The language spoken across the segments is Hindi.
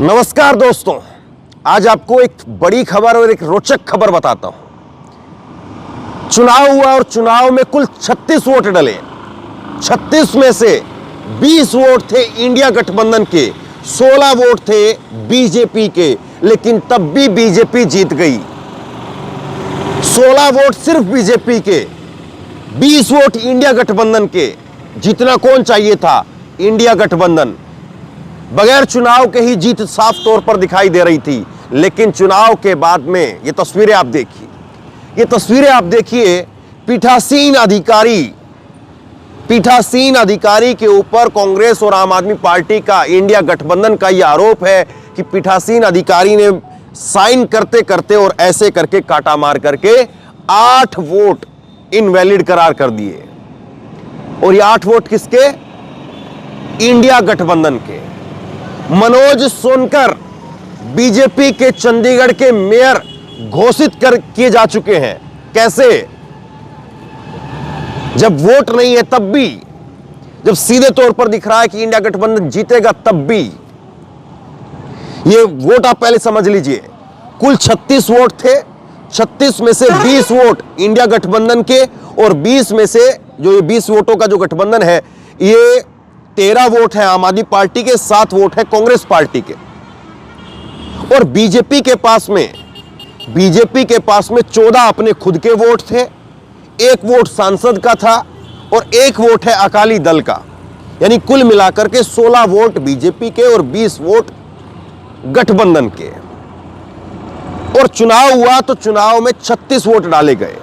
नमस्कार दोस्तों, आज आपको एक बड़ी खबर और एक रोचक खबर बताता हूं। चुनाव हुआ और चुनाव में कुल 36 वोट डले। 36 में से 20 वोट थे इंडिया गठबंधन के, 16 वोट थे बीजेपी के, लेकिन तब भी बीजेपी जीत गई। 16 वोट सिर्फ बीजेपी के, 20 वोट इंडिया गठबंधन के। जीतना कौन चाहिए था? इंडिया गठबंधन। बगैर चुनाव के ही जीत साफ तौर पर दिखाई दे रही थी, लेकिन चुनाव के बाद में ये तस्वीरें आप देखिए, पीठासीन अधिकारी के ऊपर कांग्रेस और आम आदमी पार्टी का, इंडिया गठबंधन का यह आरोप है कि पीठासीन अधिकारी ने साइन करते करते और ऐसे करके काटा मार करके 8 वोट इनवैलिड करार कर दिए। और ये 8 वोट किसके? इंडिया गठबंधन के। मनोज सोनकर बीजेपी के चंडीगढ़ के मेयर घोषित किए जा चुके हैं। कैसे? जब वोट नहीं है तब भी, जब सीधे तौर पर दिख रहा है कि इंडिया गठबंधन जीतेगा तब भी। ये वोट आप पहले समझ लीजिए, कुल 36 वोट थे। 36 में से 20 वोट इंडिया गठबंधन के और 20 में से जो ये 20 वोटों का जो गठबंधन है, ये 13 वोट है आम आदमी पार्टी के, 7 वोट है कांग्रेस पार्टी के। और बीजेपी के पास में 14 अपने खुद के वोट थे, 1 वोट सांसद का था और 1 वोट है अकाली दल का। यानी कुल मिलाकर के 16 वोट बीजेपी के और 20 वोट गठबंधन के। और चुनाव हुआ तो चुनाव में 36 वोट डाले गए,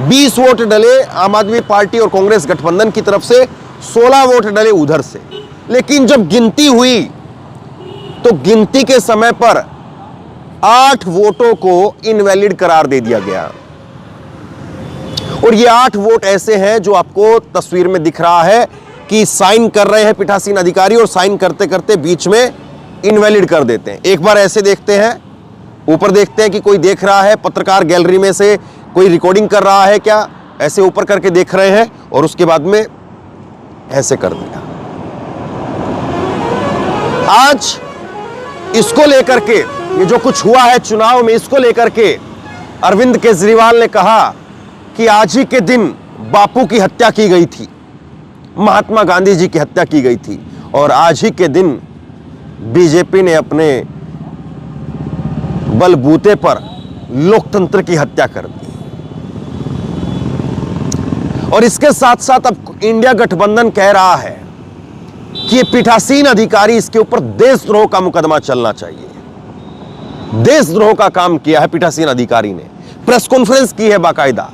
20 वोट डले आम आदमी पार्टी और कांग्रेस गठबंधन की तरफ से, 16 वोट डले उधर से। लेकिन जब गिनती हुई तो गिनती के समय पर 8 वोटों को इनवैलिड करार दे दिया गया। और ये 8 वोट ऐसे हैं जो आपको तस्वीर में दिख रहा है कि साइन कर रहे हैं पीठासीन अधिकारी और साइन करते करते बीच में इनवैलिड कर देते हैं। एक बार ऐसे देखते हैं, ऊपर देखते हैं कि कोई देख रहा है, पत्रकार गैलरी में से कोई रिकॉर्डिंग कर रहा है क्या, ऐसे ऊपर करके देख रहे हैं और उसके बाद में ऐसे कर दिया। आज इसको लेकर के, ये जो कुछ हुआ है चुनाव में, इसको लेकर के अरविंद केजरीवाल ने कहा कि आज ही के दिन बापू की हत्या की गई थी, महात्मा गांधी जी की हत्या की गई थी, और आज ही के दिन बीजेपी ने अपने बलबूते पर लोकतंत्र की हत्या कर दी। और इसके साथ साथ अब इंडिया गठबंधन कह रहा है कि ये पीठासीन अधिकारी, इसके ऊपर देशद्रोह का मुकदमा चलना चाहिए। देशद्रोह का काम किया है पीठासीन अधिकारी ने, प्रेस कॉन्फ्रेंस की है बाकायदा,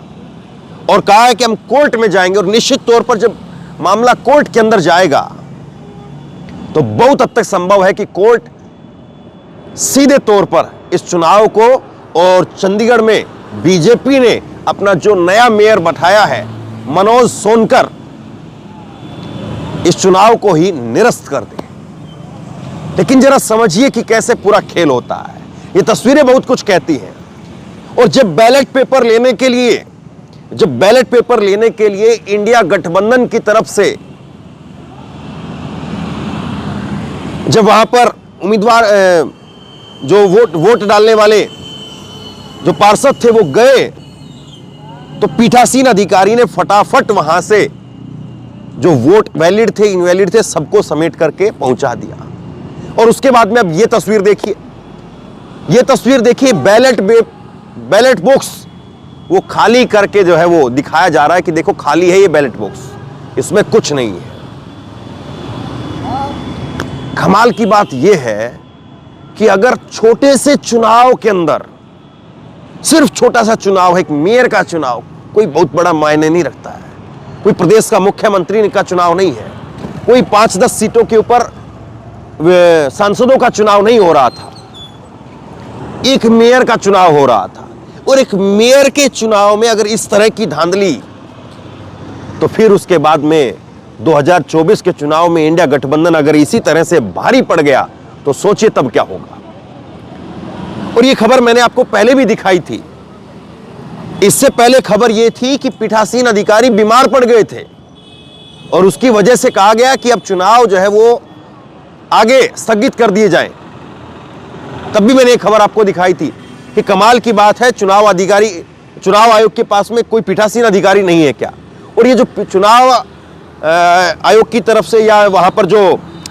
और कहा है कि हम कोर्ट में जाएंगे। और निश्चित तौर पर जब मामला कोर्ट के अंदर जाएगा तो बहुत हद तक संभव है कि कोर्ट सीधे तौर पर इस चुनाव को, और चंडीगढ़ में बीजेपी ने अपना जो नया मेयर बैठाया है मनोज सोनकर, इस चुनाव को ही निरस्त कर दे। लेकिन जरा समझिए कि कैसे पूरा खेल होता है। ये तस्वीरें बहुत कुछ कहती हैं। और जब बैलेट पेपर लेने के लिए इंडिया गठबंधन की तरफ से जब वहां पर उम्मीदवार, जो वोट डालने वाले जो पार्षद थे, वो गए, तो पीठासीन अधिकारी ने फटाफट वहां से जो वोट वैलिड थे, इनवैलिड थे, सबको समेट करके पहुंचा दिया। और उसके बाद में अब ये तस्वीर देखिए, बैलेट बॉक्स वो खाली करके जो है वो दिखाया जा रहा है कि देखो खाली है ये बैलेट बॉक्स, इसमें कुछ नहीं है। कमाल की बात यह है कि अगर छोटे से चुनाव के अंदर, सिर्फ छोटा सा चुनाव है, एक मेयर का चुनाव, कोई बहुत बड़ा मायने नहीं रखता है, कोई प्रदेश का मुख्यमंत्री का चुनाव नहीं है, कोई 5-10 सीटों के ऊपर सांसदों का चुनाव नहीं हो रहा था, एक मेयर का चुनाव हो रहा था। और एक मेयर के चुनाव में अगर इस तरह की धांधली, तो फिर उसके बाद में 2024 के चुनाव में इंडिया गठबंधन अगर इसी तरह से भारी पड़ गया तो सोचिए तब क्या होगा। और ये खबर मैंने आपको पहले भी दिखाई थी। इससे पहले खबर यह थी कि पीठासीन अधिकारी बीमार पड़ गए थे और उसकी वजह से कहा गया कि अब चुनाव जो है वो आगे स्थगित कर दिए जाएं। तब भी मैंने एक खबर आपको दिखाई थी कि कमाल की बात है, चुनाव आयोग के पास में कोई पीठासीन अधिकारी नहीं है क्या। और ये जो चुनाव आयोग की तरफ से या वहां पर जो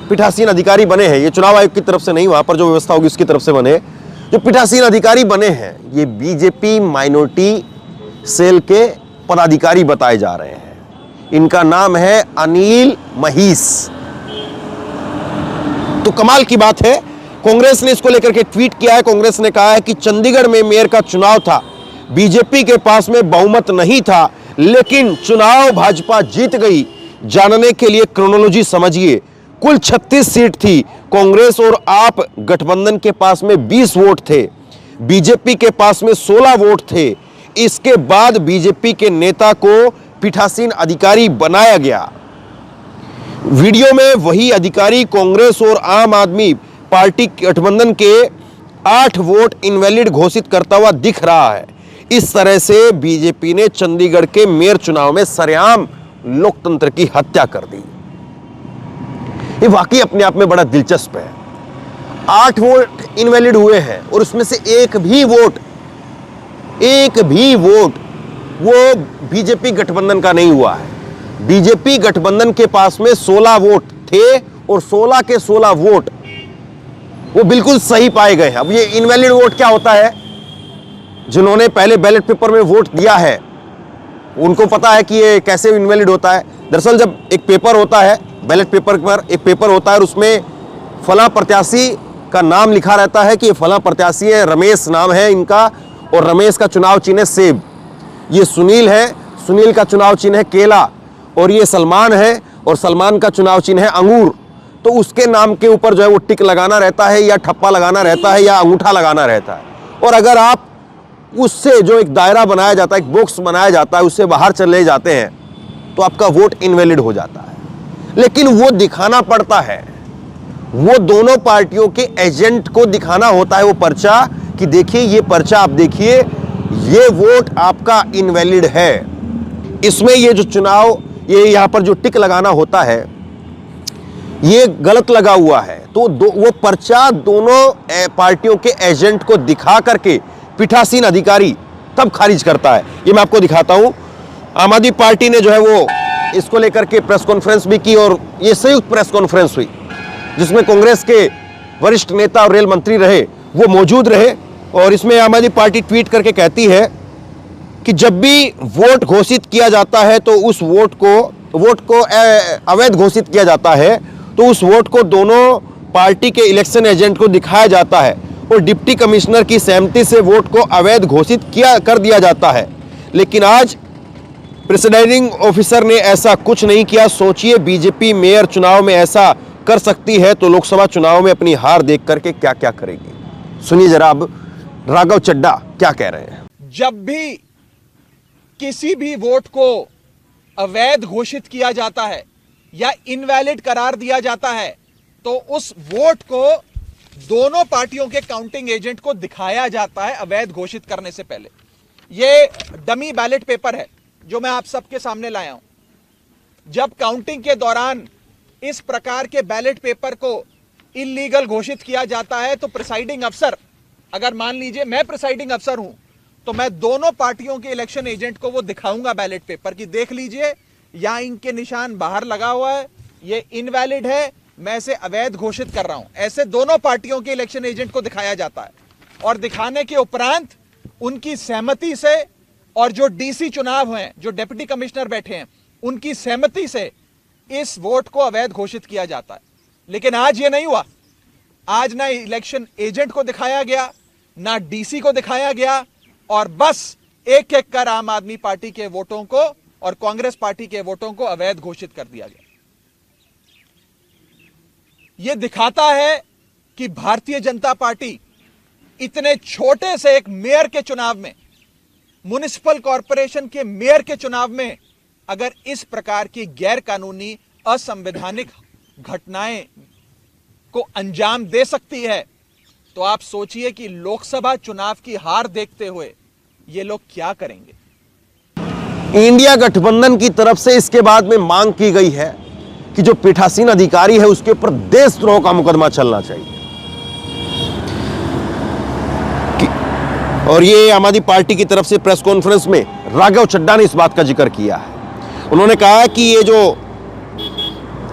पीठासीन अधिकारी बने हैं, ये चुनाव आयोग की तरफ से नहीं, वहां पर जो व्यवस्था होगी उसकी तरफ से बने जो पीठासीन अधिकारी बने हैं, ये बीजेपी माइनॉरिटी सेल के पदाधिकारी बताए जा रहे हैं। इनका नाम है अनिल महिस। तो कमाल की बात है, कांग्रेस ने इसको लेकर के ट्वीट किया है। कांग्रेस ने कहा है कि चंडीगढ़ में मेयर का चुनाव था, बीजेपी के पास में बहुमत नहीं था, लेकिन चुनाव भाजपा जीत गई। जानने के लिए क्रोनोलॉजी समझिए। कुल 36 सीट थी, कांग्रेस और आप गठबंधन के पास में 20 वोट थे, बीजेपी के पास में 16 वोट थे। इसके बाद बीजेपी के नेता को पीठासीन अधिकारी बनाया गया। वीडियो में वही अधिकारी कांग्रेस और आम आदमी पार्टी गठबंधन के 8 वोट इनवैलिड घोषित करता हुआ दिख रहा है। इस तरह से बीजेपी ने चंडीगढ़ के मेयर चुनाव में सरेआम लोकतंत्र की हत्या कर दी। ये वाकई अपने आप में बड़ा दिलचस्प है। 8 वोट इनवैलिड हुए हैं और उसमें से एक भी वोट वो बीजेपी गठबंधन का नहीं हुआ है। बीजेपी गठबंधन के पास में 16 वोट थे और 16 के 16 वोट वो बिल्कुल सही पाए गए हैं। अब ये इनवैलिड वोट क्या होता है? जिन्होंने पहले बैलेट पेपर में वोट दिया है उनको पता है कि ये कैसे इनवैलिड होता है। दरअसल जब एक पेपर होता है, बैलेट पेपर पर एक पेपर होता है और उसमें फला प्रत्याशी का नाम लिखा रहता है कि ये फला प्रत्याशी है, रमेश नाम है इनका, और रमेश का चुनाव चिन्ह है सेब। ये सुनील है, सुनील का चुनाव चिन्ह है केला, और ये सलमान है और सलमान का चुनाव चिन्ह है अंगूर। तो उसके नाम के ऊपर जो है वो टिक लगाना रहता है या ठप्पा लगाना रहता है या अंगूठा लगाना रहता है। और अगर आप उससे जो एक दायरा बनाया जाता है, एक बॉक्स बनाया जाता है, उससे बाहर चले जाते हैं तो आपका वोट इनवैलिड हो जाता है। लेकिन वो दिखाना पड़ता है, वो दोनों पार्टियों के एजेंट को दिखाना होता है वो पर्चा कि देखिए ये पर्चा आप देखिए, ये वोट आपका इनवैलिड है। इसमें ये जो चुनाव, ये यहां पर जो टिक लगाना होता है ये गलत लगा हुआ है। तो वो पर्चा दोनों पार्टियों के एजेंट को दिखा करके पीठासीन अधिकारी तब खारिज करता है। ये मैं आपको दिखाता हूं। आम आदमी पार्टी ने जो है वो इसको लेकर के प्रेस कॉन्फ्रेंस भी की और ये संयुक्त प्रेस कॉन्फ्रेंस हुई जिसमें कांग्रेस के वरिष्ठ नेता और रेल मंत्री रहे वो मौजूद रहे। और इसमें आम आदमी पार्टी ट्वीट करके कहती है कि जब भी वोट घोषित किया जाता है तो उस वोट को अवैध घोषित किया जाता है तो उस वोट को दोनों पार्टी के इलेक्शन एजेंट को दिखाया जाता है और डिप्टी कमिश्नर की सहमति से वोट को अवैध घोषित कर दिया जाता है। लेकिन आज प्रिसाइडिंग ऑफिसर ने ऐसा कुछ नहीं किया। सोचिए, बीजेपी मेयर चुनाव में ऐसा कर सकती है तो लोकसभा चुनाव में अपनी हार देख करके क्या क्या करेगी। सुनिए जरा अब राघव चड्ढा क्या कह रहे हैं। जब भी किसी भी वोट को अवैध घोषित किया जाता है या इनवैलिड करार दिया जाता है तो उस वोट को दोनों पार्टियों के काउंटिंग एजेंट को दिखाया जाता है अवैध घोषित करने से पहले। यह डमी बैलेट पेपर है जो मैं आप सबके सामने लाया हूं। जब काउंटिंग के दौरान इस प्रकार के बैलेट पेपर को इल्लीगल घोषित किया जाता है तो प्रिसाइडिंग अफसर, अगर मान लीजिए मैं प्रिसाइडिंग अफसर हूं तो मैं दोनों पार्टियों के इलेक्शन एजेंट को वो दिखाऊंगा बैलेट पेपर की, देख लीजिए यहां इनके निशान बाहर लगा हुआ है, ये इनवैलिड है, मैं इसे अवैध घोषित कर रहा हूं। ऐसे दोनों पार्टियों के इलेक्शन एजेंट को दिखाया जाता है और दिखाने के उपरांत उनकी सहमति से और जो डीसी चुनाव हैं, जो डिप्टी कमिश्नर बैठे हैं, उनकी सहमति से इस वोट को अवैध घोषित किया जाता है। लेकिन आज ये नहीं हुआ। आज ना इलेक्शन एजेंट को दिखाया गया, ना डीसी को दिखाया गया, और बस एक एक कर आम आदमी पार्टी के वोटों को और कांग्रेस पार्टी के वोटों को अवैध घोषित कर दिया गया। यह दिखाता है कि भारतीय जनता पार्टी इतने छोटे से एक मेयर के चुनाव में, म्युनिसिपल कॉरपोरेशन के मेयर के चुनाव में अगर इस प्रकार की गैर कानूनी असंवैधानिक घटनाएं को अंजाम दे सकती है तो आप सोचिए कि लोकसभा चुनाव की हार देखते हुए ये लोग क्या करेंगे। इंडिया गठबंधन की तरफ से इसके बाद में मांग की गई है कि जो पीठासीन अधिकारी है उसके ऊपर देशद्रोह का मुकदमा चलना चाहिए। और ये आम आदमी पार्टी की तरफ से प्रेस कॉन्फ्रेंस में राघव चड्ढा ने इस बात का जिक्र किया है। उन्होंने कहा कि ये जो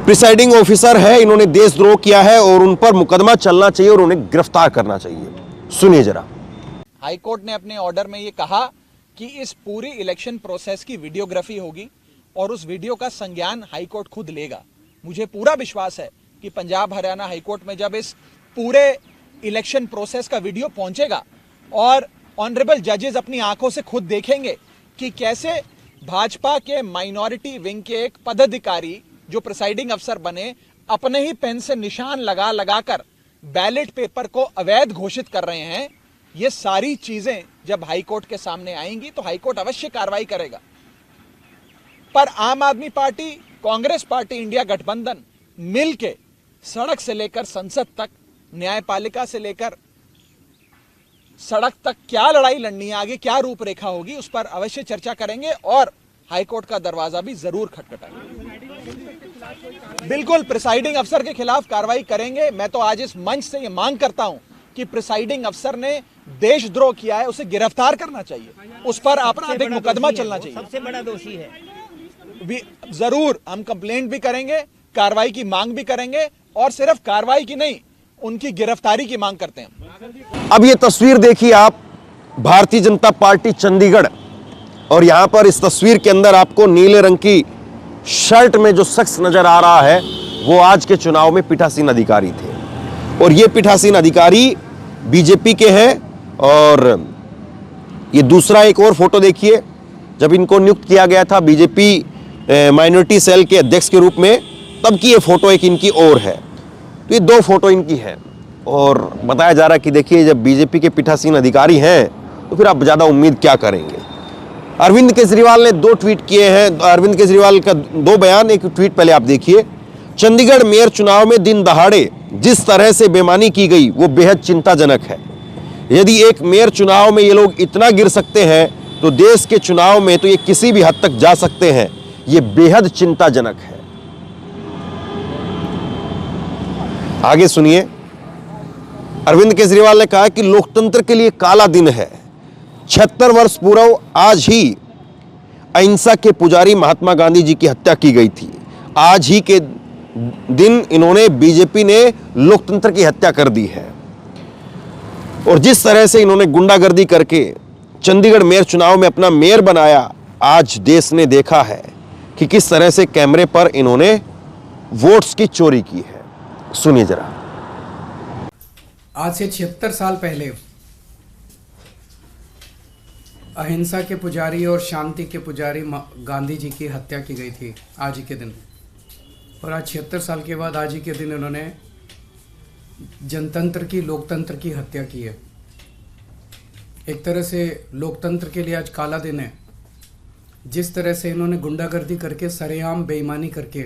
प्रिसाइडिंग ऑफिसर है इन्होंने देशद्रोह किया है और उन पर मुकदमा चलना चाहिए और उन्हें गिरफ्तार करना चाहिए। सुनिए जरा। हाईकोर्ट ने अपने ऑर्डर में ये कहा कि इस पूरी इलेक्शन प्रोसेस की वीडियोग्राफी होगी और उस वीडियो का संज्ञान हाईकोर्ट खुद लेगा। मुझे पूरा विश्वास है कि पंजाब हरियाणा हाईकोर्ट में जब इस पूरे इलेक्शन प्रोसेस का वीडियो पहुंचेगा और ऑनरेबल जजेस अपनी आंखों से खुद देखेंगे कि कैसे भाजपा के माइनॉरिटी विंग के एक पदाधिकारी जो प्रिसाइडिंग अफसर बने अपने ही पेन से निशान लगा लगाकर बैलेट पेपर को अवैध घोषित कर रहे हैं, ये सारी चीजें जब हाईकोर्ट के सामने आएंगी तो हाईकोर्ट अवश्य कार्रवाई करेगा। पर आम आदमी पार्टी, कांग्रेस पार्टी, इंडिया गठबंधन मिलके सड़क से लेकर संसद तक, न्यायपालिका से लेकर सड़क तक क्या लड़ाई लड़नी है, आगे क्या रूपरेखा होगी, उस पर अवश्य चर्चा करेंगे और हाईकोर्ट का दरवाजा भी जरूर खटखटाएंगे। बिल्कुल प्रिसाइडिंग अफसर के खिलाफ कार्रवाई करेंगे। मैं तो आज इस मंच से यह मांग करता हूं कि प्रिसाइडिंग अफसर ने देशद्रोह किया है, उसे गिरफ्तार करना चाहिए, उस पर आपराधिक मुकदमा चलना चाहिए। सबसे बड़ा दोषी है। जरूर हम कंप्लेंट भी करेंगे, कार्रवाई की मांग भी करेंगे और सिर्फ कार्रवाई की नहीं, उनकी गिरफ्तारी की मांग करते हैं। अब ये तस्वीर देखिए आप, भारतीय जनता पार्टी चंडीगढ़, और यहां पर इस तस्वीर के अंदर आपको नीले रंग की शर्ट में जो शख्स नजर आ रहा है वो आज के चुनाव में पीठासीन अधिकारी थे और ये पीठासीन अधिकारी बीजेपी के हैं। और ये दूसरा एक और फोटो देखिए, जब इनको नियुक्त किया गया था बीजेपी माइनॉरिटी सेल के अध्यक्ष के रूप में, तब की ये फोटो एक इनकी और है। तो ये दो फोटो इनकी है और बताया जा रहा है कि देखिए जब बीजेपी के पीठासीन अधिकारी हैं तो फिर आप ज्यादा उम्मीद क्या करेंगे। अरविंद केजरीवाल ने 2 ट्वीट किए हैं। अरविंद केजरीवाल का 2 बयान, एक ट्वीट पहले आप देखिए। चंडीगढ़ मेयर चुनाव में दिन दहाड़े जिस तरह से बेईमानी की गई वो बेहद चिंताजनक है। यदि एक मेयर चुनाव में ये लोग इतना गिर सकते हैं तो देश के चुनाव में तो ये किसी भी हद तक जा सकते हैं। ये बेहद चिंताजनक है। आगे सुनिए। अरविंद केजरीवाल ने कहा कि लोकतंत्र के लिए काला दिन है। 76 वर्ष पूर्व आज ही अहिंसा के पुजारी महात्मा गांधी जी की हत्या की गई थी। आज ही के दिन इन्होंने, बीजेपी ने लोकतंत्र की हत्या कर दी है। और जिस तरह से इन्होंने गुंडागर्दी करके चंडीगढ़ मेयर चुनाव में अपना मेयर बनाया, आज देश ने देखा है कि किस तरह से कैमरे पर इन्होंने वोट्स की चोरी की है। सुनिए जरा। आज से 76 साल पहले अहिंसा के पुजारी और शांति के पुजारी गांधी जी की हत्या की गई थी आज ही के दिन। और आज 76 साल के बाद आज ही के दिन इन्होंने जनतंत्र की, लोकतंत्र की हत्या की है। एक तरह से लोकतंत्र के लिए आज काला दिन है। जिस तरह से इन्होंने गुंडागर्दी करके, सरेआम बेईमानी करके,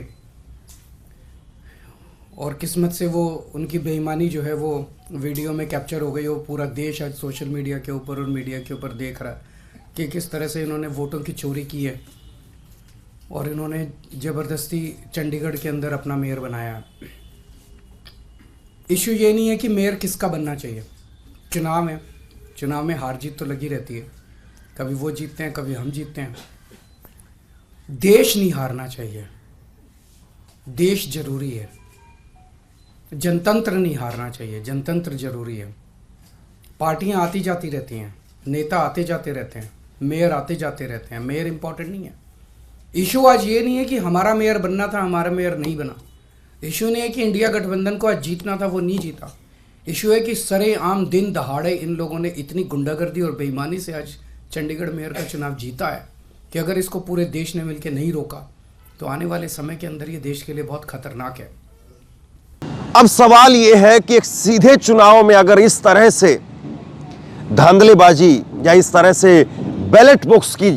और किस्मत से वो उनकी बेईमानी जो है वो वीडियो में कैप्चर हो गई। वो पूरा देश आज सोशल मीडिया के ऊपर और मीडिया के ऊपर देख रहा है कि किस तरह से इन्होंने वोटों की चोरी की है और इन्होंने ज़बरदस्ती चंडीगढ़ के अंदर अपना मेयर बनाया। इशू ये नहीं है कि मेयर किसका बनना चाहिए। चुनाव है, चुनाव में हार जीत तो लगी रहती है, कभी वो जीतते हैं कभी हम जीतते हैं। देश नहीं हारना चाहिए, देश जरूरी है। जनतंत्र नहीं हारना चाहिए, जनतंत्र जरूरी है। पार्टियां आती जाती रहती हैं, नेता आते जाते रहते हैं, मेयर आते जाते रहते हैं। मेयर इंपॉर्टेंट नहीं है। इशू आज ये नहीं है कि हमारा मेयर बनना था, हमारा मेयर नहीं बना। इशू नहीं है कि इंडिया गठबंधन को आज जीतना था, वो नहीं जीता। इशू है कि सरेआम दिन दहाड़े इन लोगों ने इतनी गुंडागर्दी और बेईमानी से आज चंडीगढ़ मेयर का चुनाव जीता है कि अगर इसको पूरे देश ने मिलकर नहीं रोका तो आने वाले समय के अंदर ये देश के लिए बहुत खतरनाक है। अब सवाल यह है कि एक सीधे चुनाव में अगर इस तरह से धांधलेबाजी या इस तरह से बैलेट बॉक्स की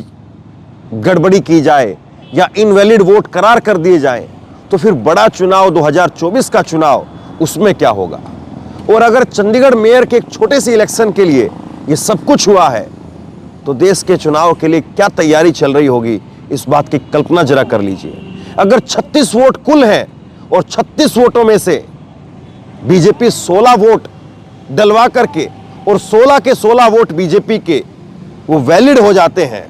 गड़बड़ी की जाए या इनवैलिड वोट करार कर दिए जाए तो फिर बड़ा चुनाव 2024 का चुनाव, उसमें क्या होगा। और अगर चंडीगढ़ मेयर के एक छोटे से इलेक्शन के लिए ये सब कुछ हुआ है तो देश के चुनाव के लिए क्या तैयारी चल रही होगी, इस बात की कल्पना जरा कर लीजिए। अगर 36 वोट कुल हैं और 36 वोटों में से बीजेपी 16 वोट डलवा करके और 16 के 16 वोट बीजेपी के वो वैलिड हो जाते हैं।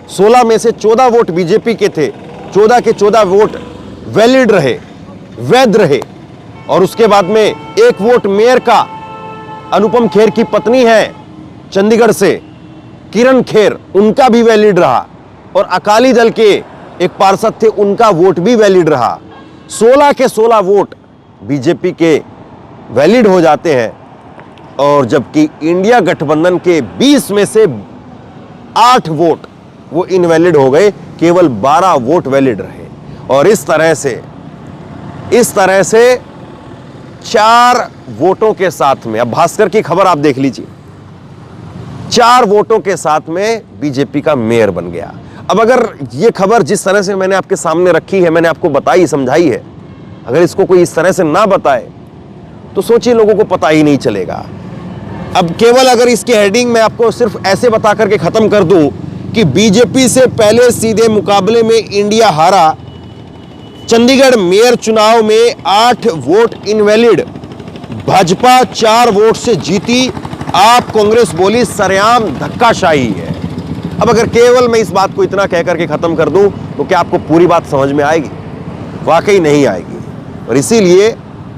16 में से 14 वोट बीजेपी के थे, 14 के 14 वोट वैलिड रहे, वैध रहे। और उसके बाद में एक वोट मेयर का, अनुपम खेर की पत्नी है चंडीगढ़ से, किरण खेर, उनका भी वैलिड रहा। और अकाली दल के एक पार्षद थे, उनका वोट भी वैलिड रहा। 16 के 16 वोट बीजेपी के वैलिड हो जाते हैं। और जबकि इंडिया गठबंधन के 20 में से 8 वोट वो इनवैलिड हो गए, केवल 12 वोट वैलिड रहे। और इस तरह से 4 वोटों के साथ में, अब भास्कर की खबर आप देख लीजिए, 4 वोटों के साथ में बीजेपी का मेयर बन गया। अब अगर ये खबर जिस तरह से मैंने आपके सामने रखी है, मैंने आपको बताई, समझाई है, अगर इसको कोई इस तरह से ना बताए तो सोचिए लोगों को पता ही नहीं चलेगा। अब केवल अगर इसके हेडिंग में आपको सिर्फ ऐसे बता करके खत्म कर दूं कि बीजेपी से पहले सीधे मुकाबले में इंडिया हारा, चंडीगढ़ मेयर चुनाव में 8 वोट इनवैलिड, भाजपा 4 वोट से जीती, आप कांग्रेस बोली सरेआम धक्काशाही है। अब अगर केवल मैं इस बात को इतना कह करके खत्म कर दूं तो क्या आपको पूरी बात समझ में आएगी? वाकई नहीं आएगी। और इसीलिए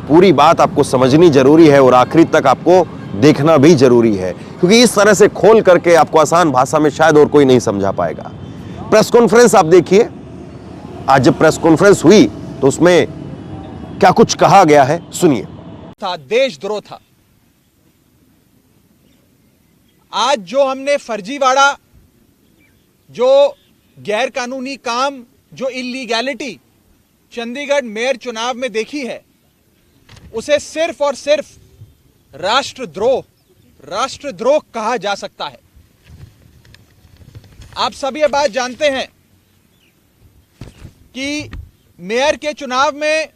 पूरी बात आपको समझनी जरूरी है और आखिरी तक आपको देखना भी जरूरी है, क्योंकि इस तरह से खोल करके आपको आसान भाषा में शायद और कोई नहीं समझा पाएगा। प्रेस कॉन्फ्रेंस आप देखिए, आज जब प्रेस कॉन्फ्रेंस हुई तो उसमें क्या कुछ कहा गया है, सुनिए। देशद्रोह था। आज जो हमने फर्जीवाड़ा, जो गैर कानूनी काम, जो इलीगैलिटी चंडीगढ़ मेयर चुनाव में देखी है, उसे सिर्फ और सिर्फ राष्ट्रद्रोह कहा जा सकता है। आप सभी ये बात जानते हैं कि मेयर के चुनाव में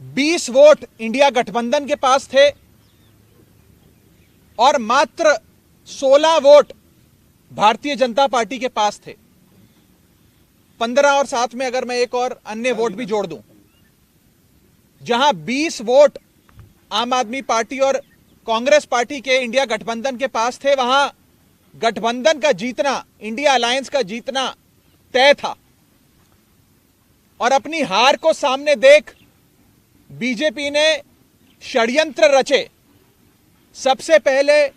20 वोट इंडिया गठबंधन के पास थे और मात्र 16 वोट भारतीय जनता पार्टी के पास थे। 15 और साथ में अगर मैं एक और अन्य वोट भी जोड़ दूं, जहां 20 वोट आम आदमी पार्टी और कांग्रेस पार्टी के इंडिया गठबंधन के पास थे, वहां गठबंधन का जीतना, इंडिया अलायंस का जीतना तय था। और अपनी हार को सामने देख बीजेपी ने षड्यंत्र रचे। सबसे पहले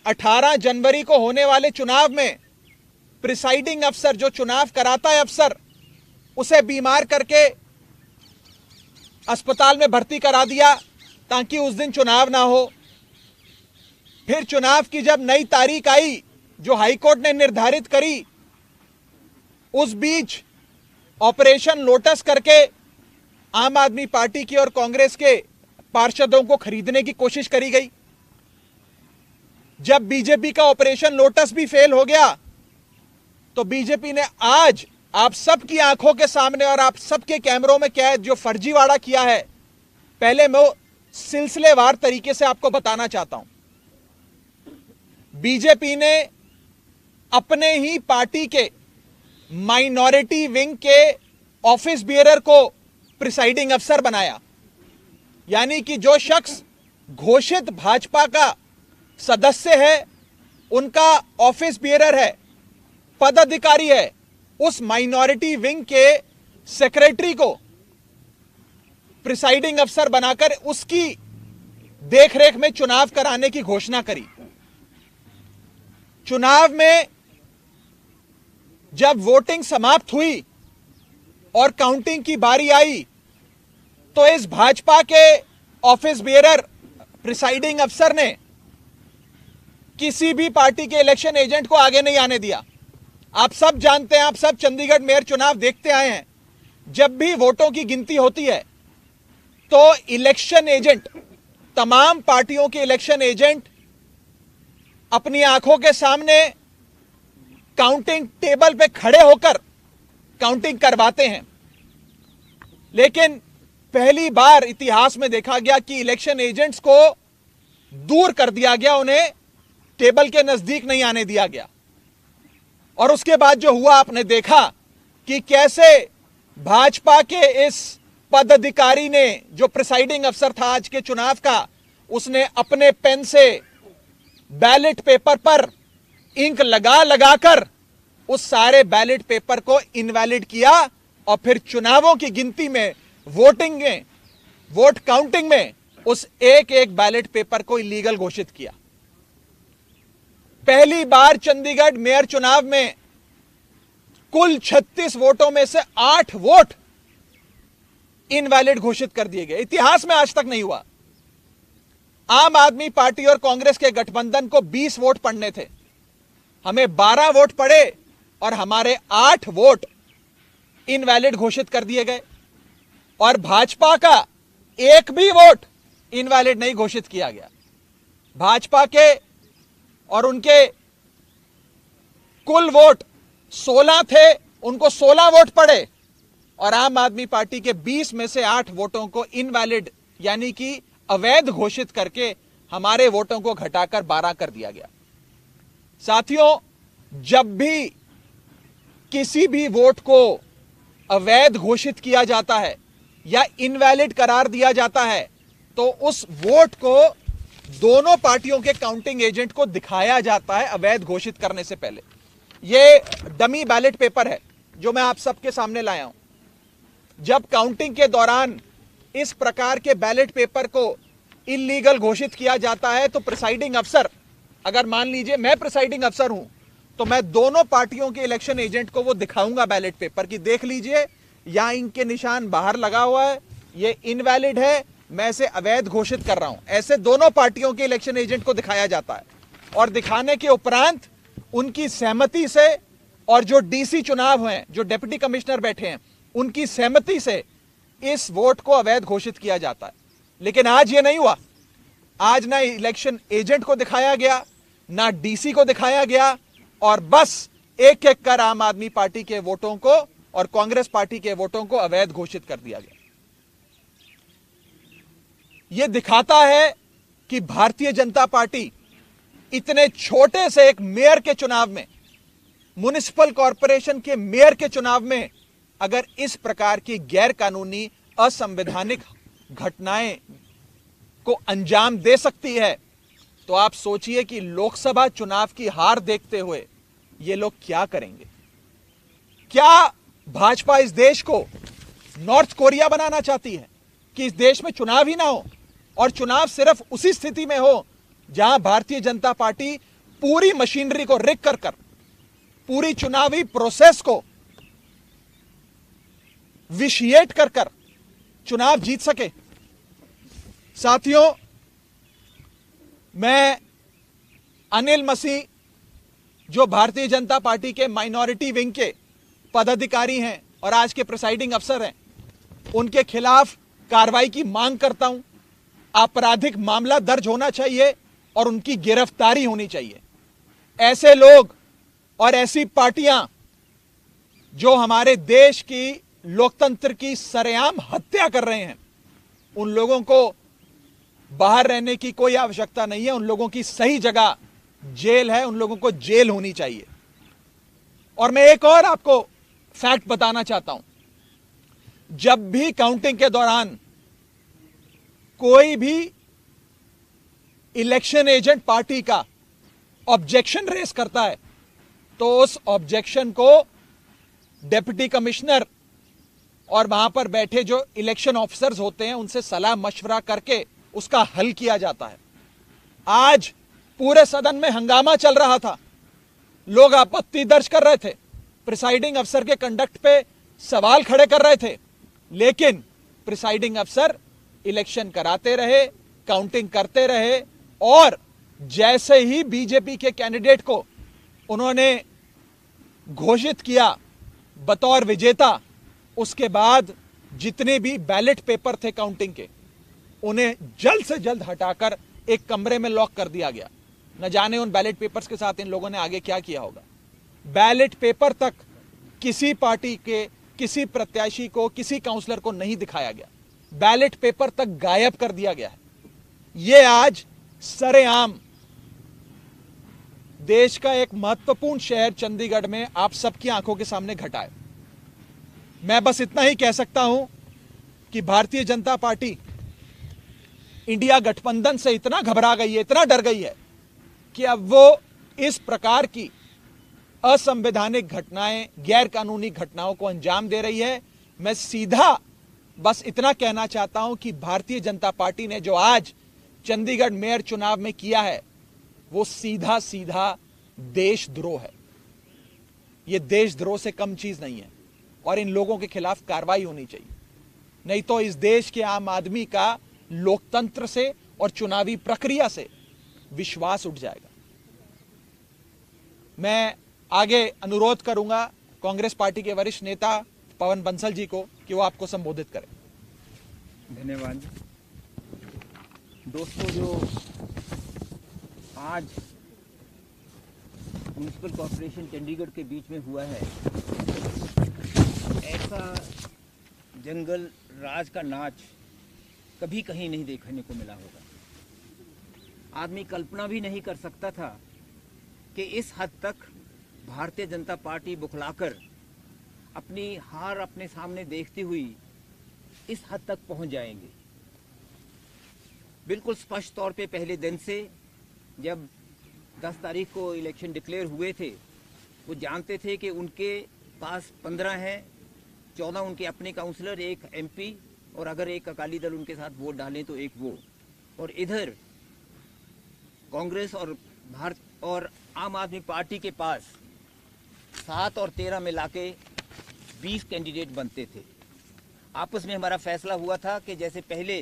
18 जनवरी को होने वाले चुनाव में प्रिसाइडिंग अफसर, जो चुनाव कराता है अफसर, उसे बीमार करके अस्पताल में भर्ती करा दिया ताकि उस दिन चुनाव ना हो। फिर चुनाव की जब नई तारीख आई जो हाईकोर्ट ने निर्धारित करी, उस बीच ऑपरेशन लोटस करके आम आदमी पार्टी की और कांग्रेस के पार्षदों को खरीदने की कोशिश करी गई। जब बीजेपी का ऑपरेशन लोटस भी फेल हो गया तो बीजेपी ने आज आप सबकी आंखों के सामने और आप सबके कैमरों में कैद जो फर्जीवाड़ा किया है, पहले मैं सिलसिलेवार तरीके से आपको बताना चाहता हूं। बीजेपी ने अपने ही पार्टी के माइनॉरिटी विंग के ऑफिस बियरर को प्रिसाइडिंग अफसर बनाया, यानी कि जो शख्स घोषित भाजपा का सदस्य है, उनका ऑफिस बियरर है, पदाधिकारी है, उस माइनॉरिटी विंग के सेक्रेटरी को प्रिसाइडिंग अफसर बनाकर उसकी देखरेख में चुनाव कराने की घोषणा करी। चुनाव में जब वोटिंग समाप्त हुई और काउंटिंग की बारी आई तो इस भाजपा के ऑफिस बियरर प्रिसाइडिंग अफसर ने किसी भी पार्टी के इलेक्शन एजेंट को आगे नहीं आने दिया। आप सब जानते हैं, आप सब चंडीगढ़ मेयर चुनाव देखते आए हैं, जब भी वोटों की गिनती होती है तो इलेक्शन एजेंट, तमाम पार्टियों के इलेक्शन एजेंट अपनी आंखों के सामने काउंटिंग टेबल पे खड़े होकर काउंटिंग करवाते हैं। लेकिन पहली बार इतिहास में देखा गया कि इलेक्शन एजेंट्स को दूर कर दिया गया, उन्हें टेबल के नजदीक नहीं आने दिया गया। और उसके बाद जो हुआ आपने देखा कि कैसे भाजपा के इस पदाधिकारी ने, जो प्रिसाइडिंग अफसर था आज के चुनाव का, उसने अपने पेन से बैलेट पेपर पर इंक लगा लगाकर उस सारे बैलेट पेपर को इनवैलिड किया और फिर चुनावों की गिनती में, वोट काउंटिंग में उस एक एक बैलेट पेपर को इलीगल घोषित किया। पहली बार चंडीगढ़ मेयर चुनाव में कुल 36 वोटों में से 8 वोट इनवैलिड घोषित कर दिए गए। इतिहास में आज तक नहीं हुआ। आम आदमी पार्टी और कांग्रेस के गठबंधन को 20 वोट पड़ने थे, हमें 12 वोट पड़े और हमारे 8 वोट इनवैलिड घोषित कर दिए गए और भाजपा का एक भी वोट इनवैलिड नहीं घोषित किया गया। भाजपा के और उनके कुल वोट 16 थे, उनको 16 वोट पड़े और आम आदमी पार्टी के 20 में से 8 वोटों को इनवैलिड यानी कि अवैध घोषित करके हमारे वोटों को घटाकर 12 कर दिया गया। साथियों, जब भी किसी भी वोट को अवैध घोषित किया जाता है या इनवैलिड करार दिया जाता है तो उस वोट को दोनों पार्टियों के काउंटिंग एजेंट को दिखाया जाता है अवैध घोषित करने से पहले। यह डमी बैलेट पेपर है जो मैं आप सबके सामने लाया हूं। जब काउंटिंग के दौरान इस प्रकार के बैलेट पेपर को इलीगल घोषित किया जाता है तो प्रिसाइडिंग अफसर, अगर मान लीजिए मैं प्रिसाइडिंग अफसर हूं, तो मैं दोनों पार्टियों के इलेक्शन एजेंट को वो दिखाऊंगा बैलेट पेपर की, देख लीजिए यहां इनके निशान बाहर लगा हुआ है, ये इनवैलिड है, मैं इसे अवैध घोषित कर रहा हूं। ऐसे दोनों पार्टियों के इलेक्शन एजेंट को दिखाया जाता है और दिखाने के उपरांत उनकी सहमति से और जो डीसी चुनाव हैं, जो डिप्टी कमिश्नर बैठे हैं, उनकी सहमति से इस वोट को अवैध घोषित किया जाता है। लेकिन आज ये नहीं हुआ। आज ना इलेक्शन एजेंट को दिखाया गया, ना डीसी को दिखाया गया और बस एक एक कर आम आदमी पार्टी के वोटों को और कांग्रेस पार्टी के वोटों को अवैध घोषित कर दिया गया। यह दिखाता है कि भारतीय जनता पार्टी इतने छोटे से एक मेयर के चुनाव में, म्युनिसिपल कॉरपोरेशन के मेयर के चुनाव में अगर इस प्रकार की गैर कानूनी असंवैधानिक घटनाएं को अंजाम दे सकती है तो आप सोचिए कि लोकसभा चुनाव की हार देखते हुए ये लोग क्या करेंगे। क्या भाजपा इस देश को नॉर्थ कोरिया बनाना चाहती है कि इस देश में चुनाव ही ना हो और चुनाव सिर्फ उसी स्थिति में हो जहां भारतीय जनता पार्टी पूरी मशीनरी को रिग कर पूरी चुनावी प्रोसेस को विशिएट कर चुनाव जीत सके। साथियों, मैं अनिल मसीह जो भारतीय जनता पार्टी के माइनॉरिटी विंग के पदाधिकारी हैं और आज के प्रिसाइडिंग अफसर हैं, उनके खिलाफ कार्रवाई की मांग करता हूं। आपराधिक मामला दर्ज होना चाहिए और उनकी गिरफ्तारी होनी चाहिए। ऐसे लोग और ऐसी पार्टियां जो हमारे देश की लोकतंत्र की सरेआम हत्या कर रहे हैं, उन लोगों को बाहर रहने की कोई आवश्यकता नहीं है। उन लोगों की सही जगह जेल है, उन लोगों को जेल होनी चाहिए। और मैं एक और आपको फैक्ट बताना चाहता हूं, जब भी काउंटिंग के दौरान कोई भी इलेक्शन एजेंट पार्टी का ऑब्जेक्शन रेस करता है तो उस ऑब्जेक्शन को डिप्टी कमिश्नर और वहां पर बैठे जो इलेक्शन ऑफिसर्स होते हैं उनसे सलाह मशवरा करके उसका हल किया जाता है। आज पूरे सदन में हंगामा चल रहा था, लोग आपत्ति दर्ज कर रहे थे, प्रिसाइडिंग अफसर के कंडक्ट पे सवाल खड़े कर रहे थे, लेकिन प्रिसाइडिंग अफसर इलेक्शन कराते रहे, काउंटिंग करते रहे और जैसे ही बीजेपी के कैंडिडेट को उन्होंने घोषित किया बतौर विजेता, उसके बाद जितने भी बैलेट पेपर थे काउंटिंग के, उन्हें जल्द से जल्द हटाकर एक कमरे में लॉक कर दिया गया। न जाने उन बैलेट पेपर्स के साथ इन लोगों ने आगे क्या किया होगा। बैलेट पेपर तक किसी पार्टी के किसी प्रत्याशी को, किसी काउंसलर को नहीं दिखाया गया, बैलेट पेपर तक गायब कर दिया गया है। यह आज सरेआम देश का एक महत्वपूर्ण शहर चंडीगढ़ में आप सबकी आंखों के सामने घटा है। मैं बस इतना ही कह सकता हूं कि भारतीय जनता पार्टी इंडिया गठबंधन से इतना घबरा गई है, इतना डर गई है कि अब वो इस प्रकार की असंवैधानिक घटनाएं, गैर कानूनी घटनाओं को अंजाम दे रही है। मैं सीधा बस इतना कहना चाहता हूं कि भारतीय जनता पार्टी ने जो आज चंडीगढ़ मेयर चुनाव में किया है वो सीधा सीधा देशद्रोह है। यह देशद्रोह से कम चीज नहीं है और इन लोगों के खिलाफ कार्रवाई होनी चाहिए, नहीं तो इस देश के आम आदमी का लोकतंत्र से और चुनावी प्रक्रिया से विश्वास उठ जाएगा। मैं आगे अनुरोध करूंगा कांग्रेस पार्टी के वरिष्ठ नेता पवन बंसल जी को कि वो आपको संबोधित करें। धन्यवाद दोस्तों। जो आज म्युनिसिपल कॉर्पोरेशन चंडीगढ़ के बीच में हुआ है, ऐसा जंगल राज का नाच कभी कहीं नहीं देखने को मिला होगा। आदमी कल्पना भी नहीं कर सकता था कि इस हद तक भारतीय जनता पार्टी बुखलाकर अपनी हार अपने सामने देखती हुई इस हद तक पहुंच जाएंगे। बिल्कुल स्पष्ट तौर पे पहले दिन से जब 10 तारीख को इलेक्शन डिक्लेयर हुए थे, वो जानते थे कि उनके पास 15 हैं, 14 उनके अपने काउंसलर, एक एमपी और अगर एक अकाली दल उनके साथ वोट डालें तो एक वो, और इधर कांग्रेस और आम आदमी पार्टी के पास 7 और 13 मिला के 20 कैंडिडेट बनते थे। आपस में हमारा फैसला हुआ था कि जैसे पहले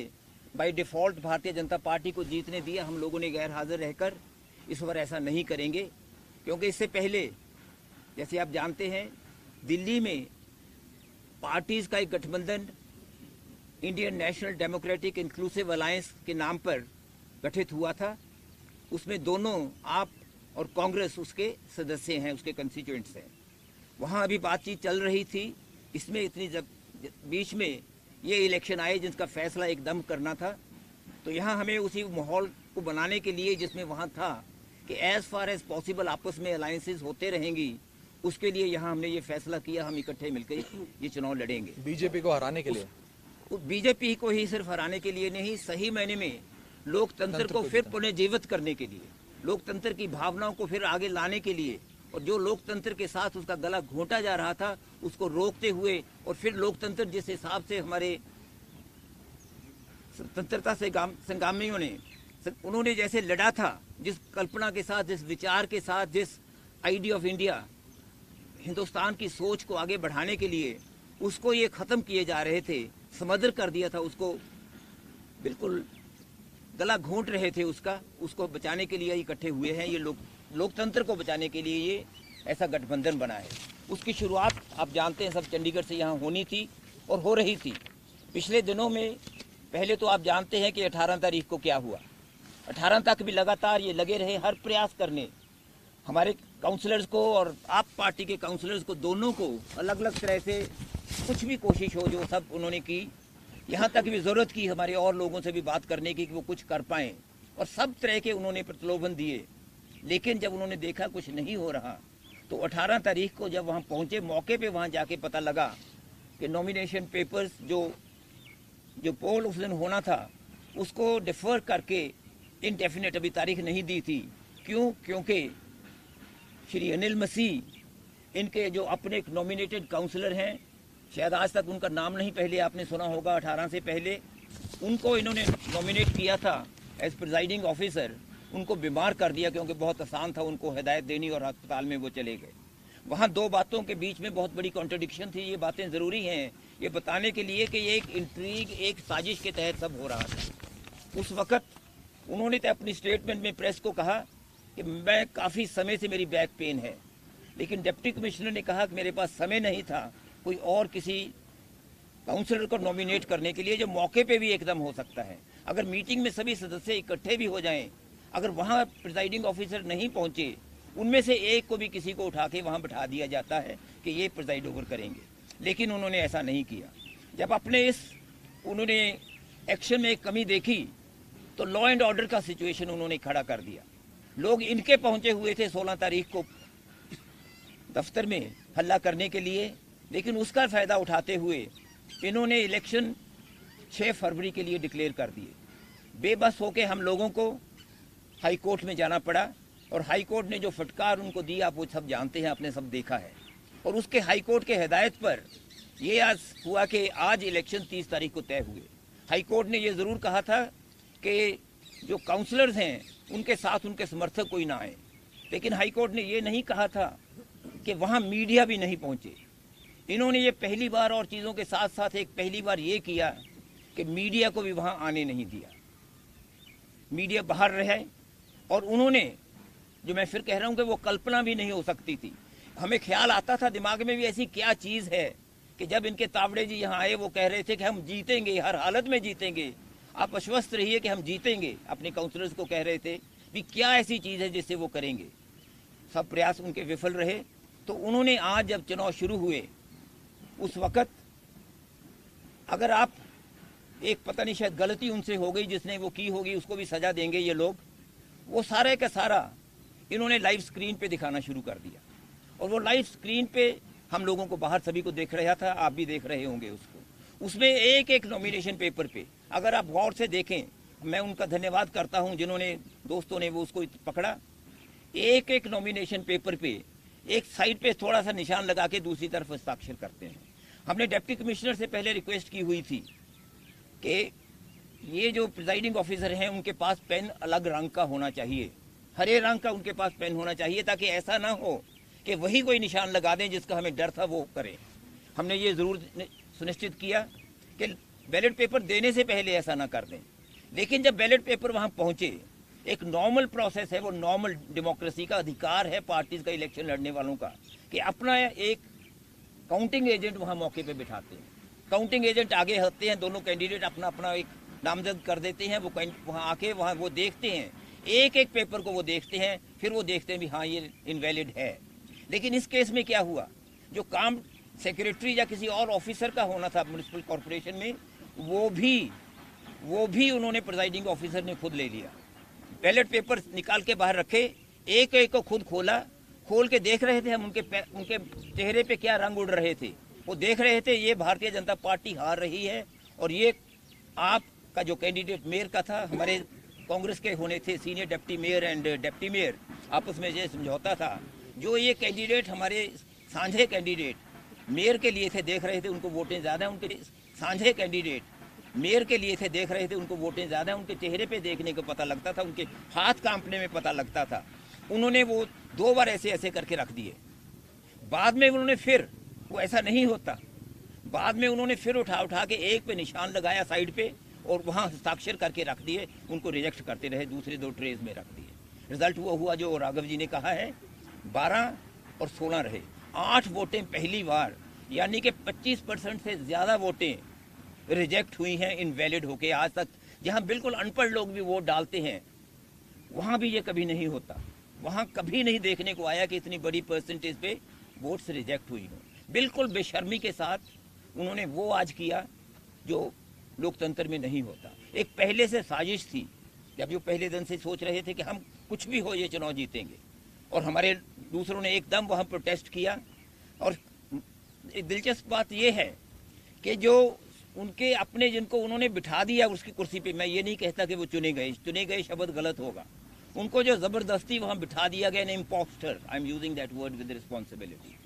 by default Bharatiya Janata party को जीतने दिया, हम लोगों ने गैर हाजिर रहकर, इस बार ऐसा नहीं करेंगे, क्योंकि इससे पहले जैसे आप जानते हैं दिल्ली में पार्टीज़ का एक गठबंधन Indian national democratic inclusive alliance के नाम पर गठित हुआ था। उसमें दोनों आप और कांग्रेस उसके सदस्य हैं, उसके कंस्टिट्यूएंट्स हैं। वहाँ अभी बातचीत चल रही थी। इसमें इतनी बीच में ये इलेक्शन आए जिसका फैसला एकदम करना था, तो यहाँ हमें उसी माहौल को बनाने के लिए जिसमें वहाँ था कि एज़ फार एज पॉसिबल आपस में अलायंसेस होते रहेंगी, उसके लिए यहाँ हमने ये फैसला किया हम इकट्ठे मिलकर ये चुनाव लड़ेंगे। बीजेपी को हराने के लिए, बीजेपी को ही सिर्फ हराने के लिए नहीं, सही मायने में लोकतंत्र को फिर पुनर्जीवित करने के लिए, लोकतंत्र की भावनाओं को फिर आगे लाने के लिए, और जो लोकतंत्र के साथ उसका गला घोंटा जा रहा था उसको रोकते हुए, और फिर लोकतंत्र जिस हिसाब से हमारे स्वतंत्रता से संग्रामियों ने उन्होंने जैसे लड़ा था, जिस कल्पना के साथ, जिस विचार के साथ, जिस आइडिया ऑफ इंडिया, हिंदुस्तान की सोच को आगे बढ़ाने के लिए उसको ये ख़त्म किए जा रहे थे, समदर कर दिया था उसको, बिल्कुल गला घोंट रहे थे उसको बचाने के लिए इकट्ठे हुए हैं। ये लोकतंत्र को बचाने के लिए ये ऐसा गठबंधन बना है। उसकी शुरुआत आप जानते हैं सब चंडीगढ़ से यहाँ होनी थी और हो रही थी। पिछले दिनों में पहले तो आप जानते हैं कि 18 तारीख को क्या हुआ। 18 तक भी लगातार ये लगे रहे हर प्रयास करने, हमारे काउंसलर्स को और आप पार्टी के काउंसलर्स को, दोनों को अलग अलग तरह से कुछ भी कोशिश हो जो सब उन्होंने की। यहाँ तक भी ज़रूरत की हमारे और लोगों से भी बात करने की कि वो कुछ कर पाएँ, और सब तरह के उन्होंने प्रलोभन दिए। लेकिन जब उन्होंने देखा कुछ नहीं हो रहा, तो 18 तारीख को जब वहाँ पहुँचे, मौके पे वहाँ जाके पता लगा कि नॉमिनेशन पेपर्स जो पोल उस दिन होना था उसको डिफ़र करके इनडेफिनेट अभी तारीख नहीं दी थी। क्यों? क्योंकि श्री अनिल मसीह इनके जो अपने नॉमिनेटेड काउंसलर हैं, शायद आज तक उनका नाम नहीं पहले आपने सुना होगा, 18 से पहले उनको इन्होंने नॉमिनेट किया था एज प्रिजाइडिंग ऑफिसर। उनको बीमार कर दिया क्योंकि बहुत आसान था उनको हिदायत देनी, और अस्पताल में वो चले गए। वहाँ दो बातों के बीच में बहुत बड़ी कॉन्ट्रडिक्शन थी। ये बातें ज़रूरी हैं ये बताने के लिए कि ये एक इंट्रीग, एक साजिश के तहत सब हो रहा था। उस वक़्त उन्होंने तो अपनी स्टेटमेंट में प्रेस को कहा कि मैं काफ़ी समय से मेरी बैक पेन है, लेकिन डिप्टी कमिश्नर ने कहा कि मेरे पास समय नहीं था कोई और किसी काउंसलर को नॉमिनेट करने के लिए जो मौके पे भी एकदम हो सकता है। अगर मीटिंग में सभी सदस्य इकट्ठे भी हो जाएं, अगर वहाँ प्रिजाइडिंग ऑफिसर नहीं पहुँचे, उनमें से एक को भी किसी को उठा के वहाँ बैठा दिया जाता है कि ये प्रिजाइड ओवर करेंगे, लेकिन उन्होंने ऐसा नहीं किया। जब अपने उन्होंने एक्शन में एक कमी देखी तो लॉ एंड ऑर्डर का सिचुएशन उन्होंने खड़ा कर दिया। लोग इनके पहुँचे हुए थे 16 तारीख को दफ्तर में हल्ला करने के लिए, लेकिन उसका फ़ायदा उठाते हुए इन्होंने इलेक्शन 6 फरवरी के लिए डिक्लेयर कर दिए। बेबस होके हम लोगों को हाई कोर्ट में जाना पड़ा और हाई कोर्ट ने जो फटकार उनको दी आप वो सब जानते हैं, आपने सब देखा है। और उसके हाई कोर्ट के हिदायत पर ये आज हुआ कि आज इलेक्शन 30 तारीख को तय हुए। हाई कोर्ट ने ये ज़रूर कहा था कि जो काउंसलर्स हैं उनके साथ उनके समर्थक कोई ना आए, लेकिन हाई कोर्ट ने ये नहीं कहा था कि वहाँ मीडिया भी नहीं पहुँचे। इन्होंने ये पहली बार और चीज़ों के साथ साथ एक पहली बार ये किया कि मीडिया को भी वहाँ आने नहीं दिया, मीडिया बाहर रहे। और उन्होंने, जो मैं फिर कह रहा हूँ कि वो कल्पना भी नहीं हो सकती थी। हमें ख्याल आता था दिमाग में भी ऐसी क्या चीज़ है कि जब इनके तावड़े जी यहाँ आए वो कह रहे थे कि हम जीतेंगे, हर हालत में जीतेंगे, आप आश्वस्त रहिए कि हम जीतेंगे। अपने काउंसलर्स को कह रहे थे भी क्या ऐसी चीज़ है जिससे वो करेंगे। सब प्रयास उनके विफल रहे। तो उन्होंने आज जब चुनाव शुरू हुए उस वक़्त, अगर आप एक पता नहीं शायद गलती उनसे हो गई, जिसने वो की होगी उसको भी सज़ा देंगे ये लोग, वो सारे का सारा इन्होंने लाइव स्क्रीन पे दिखाना शुरू कर दिया। और वो लाइव स्क्रीन पे हम लोगों को बाहर सभी को देख रहा था, आप भी देख रहे होंगे उसको। उसमें एक एक नॉमिनेशन पेपर पे अगर आप गौर से देखें, मैं उनका धन्यवाद करता हूं जिन्होंने, दोस्तों ने वो उसको पकड़ा। एक एक नॉमिनेशन पेपर पे एक साइड पे थोड़ा सा निशान लगा के दूसरी तरफ हस्ताक्षर करते हैं। हमने डिप्टी कमिश्नर से पहले रिक्वेस्ट की हुई थी कि ये जो प्रिजाइडिंग ऑफिसर हैं उनके पास पेन अलग रंग का होना चाहिए, हरे रंग का उनके पास पेन होना चाहिए, ताकि ऐसा ना हो कि वही कोई निशान लगा दें जिसका हमें डर था वो करें। हमने ये ज़रूर सुनिश्चित किया कि बैलेट पेपर देने से पहले ऐसा ना कर दें। लेकिन जब बैलेट पेपर वहाँ पहुँचे, एक नॉर्मल प्रोसेस है, वो नॉर्मल डेमोक्रेसी का अधिकार है पार्टीज़ का, इलेक्शन लड़ने वालों का, कि अपना एक काउंटिंग एजेंट वहाँ मौके पे बिठाते हैं। काउंटिंग एजेंट आगे होते हैं, दोनों कैंडिडेट अपना अपना एक नामजद कर देते हैं। वो वहाँ आके वहाँ वो देखते हैं, एक एक पेपर को वो देखते हैं, फिर वो देखते हैं भी हाँ ये इनवैलिड है। लेकिन इस केस में क्या हुआ, जो काम सेक्रेटरी या किसी और ऑफिसर का होना था म्यूनिसिपल कॉरपोरेशन में, वो भी उन्होंने प्रिजाइडिंग ऑफिसर ने खुद ले लिया। बैलेट पेपर निकाल के बाहर रखे, एक एक को खुद खोल के देख रहे थे हम उनके चेहरे पे क्या रंग उड़ रहे थे। वो देख रहे थे ये भारतीय जनता पार्टी हार रही है, और ये आपका जो कैंडिडेट मेयर का था, हमारे कांग्रेस के होने थे senior deputy mayor and deputy mayor, आपस में ये समझौता था। जो ये कैंडिडेट हमारे साझे कैंडिडेट मेयर के लिए थे, देख रहे थे उनको वोटें ज़्यादा, उनके साझे कैंडिडेट मेयर के लिए थे, देख रहे थे उनको वोटें ज़्यादा, उनके चेहरे पे देखने को पता लगता था, उनके हाथ कांपने में पता लगता था। उन्होंने वो 2 बार ऐसे करके रख दिए। बाद में उन्होंने फिर, वो ऐसा नहीं होता, बाद में उन्होंने फिर उठा के एक पे निशान लगाया साइड पे और वहाँ हस्ताक्षर करके रख दिए, उनको रिजेक्ट करते रहे, दूसरे 2 ट्रेज में रख दिए। रिजल्ट वो हुआ जो राघव जी ने कहा है, 12 और 16 रहे। 8 वोटें पहली बार, यानी कि 25% से ज़्यादा वोटें रिजेक्ट हुई हैं इनवैलिड होके। आज तक जहाँ बिल्कुल अनपढ़ लोग भी वोट डालते हैं, वहाँ भी ये कभी नहीं होता। वहाँ कभी नहीं देखने को आया कि इतनी बड़ी परसेंटेज पे वोट्स रिजेक्ट हुई हों। बिल्कुल बेशर्मी के साथ उन्होंने वो आज किया जो लोकतंत्र में नहीं होता। एक पहले से साजिश थी, जब जो पहले दिन से सोच रहे थे कि हम कुछ भी हो ये चुनाव जीतेंगे, और हमारे दूसरों ने एकदम वहाँ प्रोटेस्ट किया। और एक दिलचस्प बात ये है कि जो उनके अपने जिनको उन्होंने बिठा दिया उसकी कुर्सी पे, मैं ये नहीं कहता कि वो चुने गए शब्द गलत होगा, उनको जो ज़बरदस्ती वहाँ बिठा दिया गया, impostor, I am using that word with responsibility,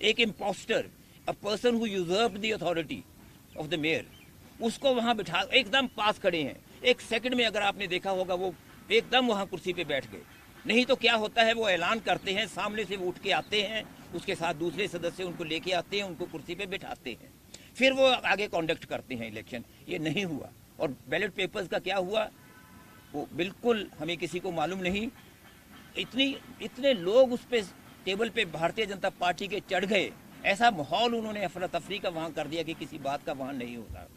एक impostor, a person who usurped the authority of the mayor, उसको वहाँ बिठा, एकदम पास खड़े हैं। 1 सेकंड में अगर आपने देखा होगा वो एकदम वहाँ कुर्सी पे बैठ गए। नहीं तो क्या होता है, वो ऐलान करते हैं, सामने से वो उठ के आते हैं, उसके साथ दूसरे सदस्य उनको लेके आते हैं, उनको कुर्सी पे बिठाते हैं, फिर वो आगे कॉन्डक्ट करते हैं इलेक्शन। ये नहीं हुआ। और बैलेट पेपर्स का क्या हुआ वो बिल्कुल हमें किसी को मालूम नहीं। इतने लोग उस पे टेबल पे भारतीय जनता पार्टी के चढ़ गए, ऐसा माहौल उन्होंने अफरा तफरी का वहाँ कर दिया कि किसी बात का वहाँ नहीं होता।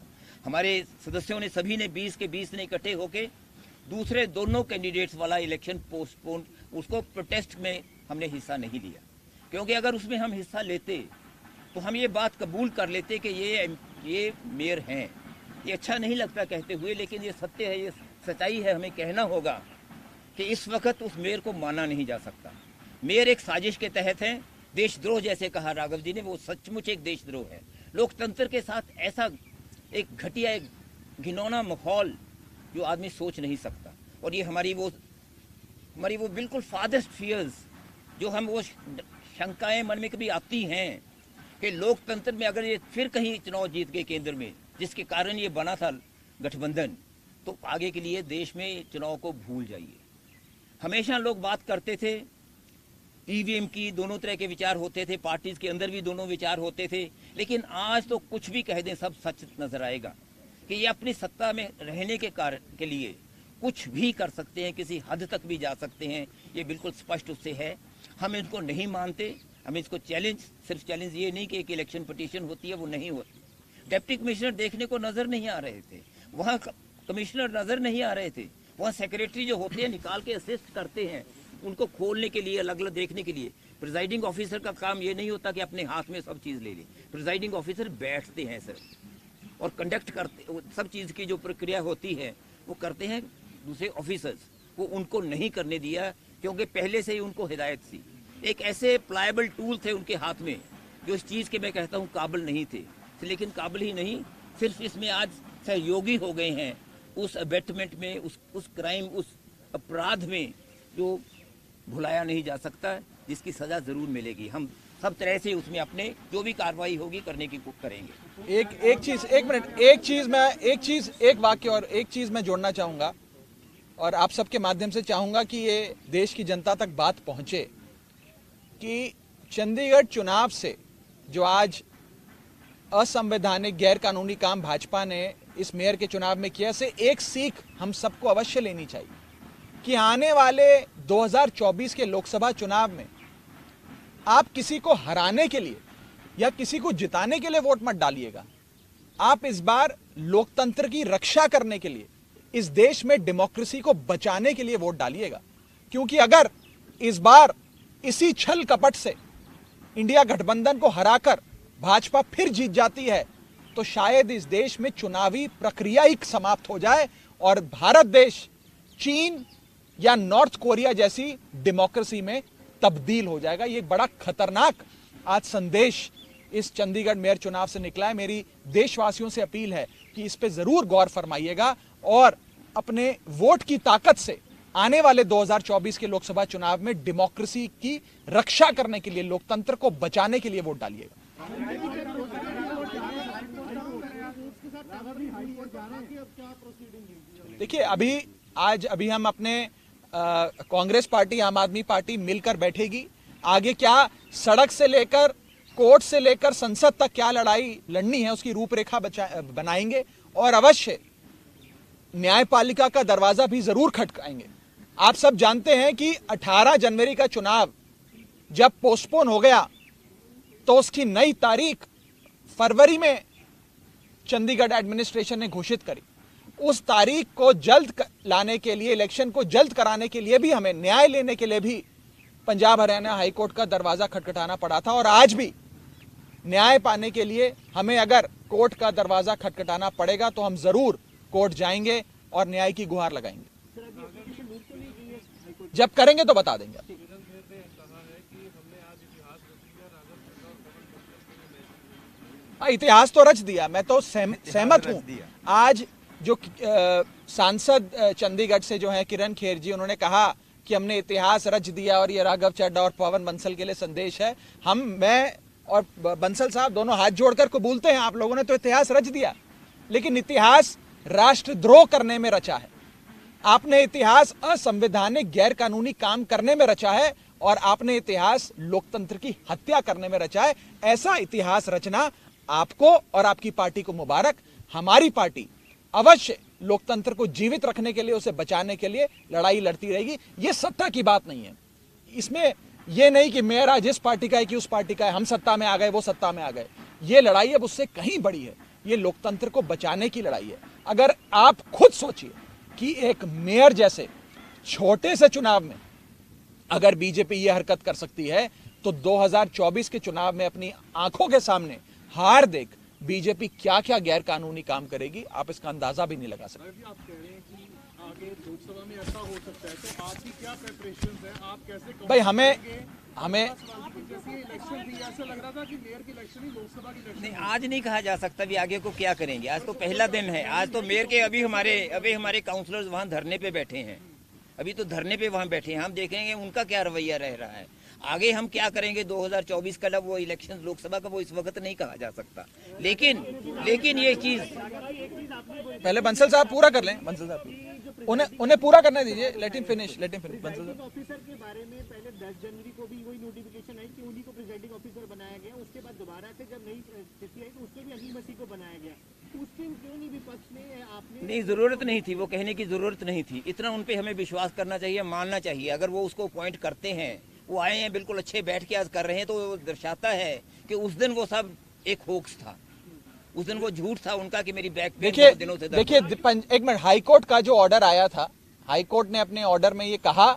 हमारे सदस्यों ने सभी ने 20 के 20 ने इकट्ठे होके दूसरे दोनों कैंडिडेट्स वाला इलेक्शन पोस्टपोन, उसको प्रोटेस्ट में हमने हिस्सा नहीं लिया, क्योंकि अगर उसमें हम हिस्सा लेते तो हम ये बात कबूल कर लेते कि ये मेयर हैं। ये अच्छा नहीं लगता कहते हुए, लेकिन ये सत्य है, ये सच्चाई है। हमें कहना होगा कि इस वक्त उस मेयर को माना नहीं जा सकता। मेयर एक साजिश के तहत हैं, देशद्रोह जैसे कहा राघव जी ने, वो सचमुच एक देशद्रोह है। लोकतंत्र के साथ ऐसा एक घटिया, एक घिनौना माहौल जो आदमी सोच नहीं सकता। और ये हमारी वो बिल्कुल फादर्स्ट फियर्स, जो हम वो शंकाएं मन में कभी आती हैं कि लोकतंत्र में अगर ये फिर कहीं चुनाव जीत गए केंद्र में, जिसके कारण ये बना था गठबंधन, तो आगे के लिए देश में चुनाव को भूल जाइए। हमेशा लोग बात करते थे ईवीएम की, दोनों तरह के विचार होते थे, पार्टीज के अंदर भी दोनों विचार होते थे, लेकिन आज तो कुछ भी कह दें सब सच नजर आएगा कि ये अपनी सत्ता में रहने के कारण के लिए कुछ भी कर सकते हैं, किसी हद तक भी जा सकते हैं। ये बिल्कुल स्पष्ट उससे है। हम इनको नहीं मानते, हम इसको सिर्फ चैलेंज ये नहीं कि एक इलेक्शन पिटीशन होती है, वो नहीं होती। डिप्टी कमिश्नर देखने को नजर नहीं आ रहे थे, वहाँ कमिश्नर नजर नहीं आ रहे थे, वहाँ सेक्रेटरी जो होते हैं निकाल के असिस्ट करते हैं उनको खोलने के लिए, अलग अलग देखने के लिए। प्रिजाइडिंग ऑफिसर का काम ये नहीं होता कि अपने हाथ में सब चीज़ ले ले। प्रिजाइडिंग ऑफिसर बैठते हैं सर और कंडक्ट करते, सब चीज़ की जो प्रक्रिया होती है वो करते हैं दूसरे ऑफिसर्स। वो उनको नहीं करने दिया क्योंकि पहले से ही उनको हिदायत थी। एक ऐसे प्लायबल टूल थे उनके हाथ में जो इस चीज़ के मैं कहता हूँ काबिल नहीं थे, लेकिन काबिल ही नहीं, सिर्फ इसमें आज सहयोगी हो गए हैं उस अबेटमेंट में, उस क्राइम, उस अपराध में जो भुलाया नहीं जा सकता, जिसकी सजा जरूर मिलेगी। हम सब तरह से उसमें अपने जो भी कार्रवाई होगी करने की करेंगे। एक वाक्य और एक चीज मैं जोड़ना चाहूंगा और आप सबके माध्यम से चाहूंगा कि ये देश की जनता तक बात पहुंचे कि चंडीगढ़ चुनाव से जो आज असंवैधानिक गैर कानूनी काम भाजपा ने इस मेयर के चुनाव में किया, से एक सीख हम सबको अवश्य लेनी चाहिए कि आने वाले 2024 के लोकसभा चुनाव में आप किसी को हराने के लिए या किसी को जिताने के लिए वोट मत डालिएगा। आप इस बार लोकतंत्र की रक्षा करने के लिए, इस देश में डेमोक्रेसी को बचाने के लिए वोट डालिएगा। क्योंकि अगर इस बार इसी छल कपट से इंडिया गठबंधन को हराकर भाजपा फिर जीत जाती है तो शायद इस देश में चुनावी प्रक्रिया ही समाप्त हो जाए और भारत देश चीन या नॉर्थ कोरिया जैसी डेमोक्रेसी में तब्दील हो जाएगा। ये एक बड़ा खतरनाक आज संदेश इस चंडीगढ़ मेयर चुनाव से निकला है। मेरी देशवासियों से अपील है कि इस पे जरूर गौर फरमाइएगा और अपने वोट की ताकत से आने वाले 2024 के लोकसभा चुनाव में डेमोक्रेसी की रक्षा करने के लिए, लोकतंत्र को बचाने के लिए वोट डालिएगा। देखिए, अभी हम अपने कांग्रेस पार्टी, आम आदमी पार्टी मिलकर बैठेगी। आगे क्या सड़क से लेकर, कोर्ट से लेकर संसद तक क्या लड़ाई लड़नी है उसकी रूपरेखा बनाएंगे और अवश्य न्यायपालिका का दरवाजा भी जरूर खटकाएंगे। आप सब जानते हैं कि 18 जनवरी का चुनाव जब पोस्टपोन हो गया तो उसकी नई तारीख फरवरी में चंडीगढ़ एडमिनिस्ट्रेशन ने घोषित करी। उस तारीख को जल्द लाने के लिए, इलेक्शन को जल्द कराने के लिए भी, हमें न्याय लेने के लिए भी पंजाब हरियाणा हाईकोर्ट का दरवाजा खटखटाना पड़ा था। और आज भी न्याय पाने के लिए हमें अगर कोर्ट का दरवाजा खटखटाना पड़ेगा तो हम जरूर कोर्ट जाएंगे और न्याय की गुहार लगाएंगे। जब करेंगे तो बता देंगे। इतिहास तो रच दिया, मैं तो सहमत हूं। आज जो सांसद चंडीगढ़ से जो है किरण खेर जी, उन्होंने कहा कि हमने इतिहास रच दिया और ये राघव चड्ढा और पवन बंसल के लिए संदेश है। मैं और बंसल साहब दोनों हाथ जोड़कर कबूलते हैं, आप लोगों ने तो इतिहास रच दिया, लेकिन इतिहास राष्ट्रद्रोह करने में रचा है। आपने इतिहास असंवैधानिक गैर कानूनी काम करने में रचा है और आपने इतिहास लोकतंत्र की हत्या करने में रचा है। ऐसा इतिहास रचना आपको और आपकी पार्टी को मुबारक। हमारी पार्टी अवश्य लोकतंत्र को जीवित रखने के लिए, उसे बचाने के लिए लड़ाई लड़ती रहेगी। ये सत्ता की बात नहीं है, इसमें यह नहीं कि मेरा जिस पार्टी का है कि उस पार्टी का है, हम सत्ता में आ गए, वो सत्ता में आ गए। ये लड़ाई अब उससे कहीं बड़ी है, ये लोकतंत्र को बचाने की लड़ाई है। अगर आप खुद सोचिए कि एक मेयर जैसे छोटे से चुनाव में अगर बीजेपी ये हरकत कर सकती है तो 2024 के चुनाव में अपनी आंखों के सामने हार देख बीजेपी क्या क्या गैर कानूनी काम करेगी, आप इसका अंदाजा भी नहीं लगा सकते। आप कह रहे हैं कि आगे लोकसभा में ऐसा हो सकता है, तो आपकी क्या प्रिपरेशंस है? आप कैसे भाई, हमें नहीं, आज नहीं कहा जा सकता भी आगे को क्या करेंगे। आज तो पहला दिन है। आज तो मेयर के अभी हमारे काउंसलर्स वहाँ धरने पे बैठे हैं। अभी तो धरने पे वहाँ बैठे हैं। हम देखेंगे उनका क्या रवैया रह रहा है। आगे हम क्या करेंगे 2024 का, वो इलेक्शन लोकसभा का, वो इस वक्त नहीं कहा जा सकता। लेकिन ये चीज पहले बंसल साहब पूरा कर लें। बंसल साहब उन्हें पूरा करने दीजिए। लेट हिम फिनिश बंसल साहब। ऑफिसर के बारे में पहले 10 जनवरी को भी वही नोटिफिकेशन आई कि उन्हीं को प्रिजाइडिंग ऑफिसर बनाया गया। उसके बाद दोबारा से जब नई स्थिति आई तो उसके भी अली मसीह को बनाया गया। उसके क्यों नहीं विपक्ष ने आपने नहीं, जरूरत नहीं थी, वो कहने की जरूरत नहीं थी। इतना उन पे हमें विश्वास करना चाहिए, मानना चाहिए। अगर वो उसको अपॉइंट करते हैं, वो आए हैं बिल्कुल अच्छे बैठ के आज कर रहे हैं, तो वो दर्शाता है कि उस दिन वो सब एक होक्स था। उस दिन वो झूठ था उनका कि मेरी बैक देखिए दिनों से एक मिनट, हाईकोर्ट का जो ऑर्डर आया था, हाईकोर्ट ने अपने ऑर्डर में ये कहा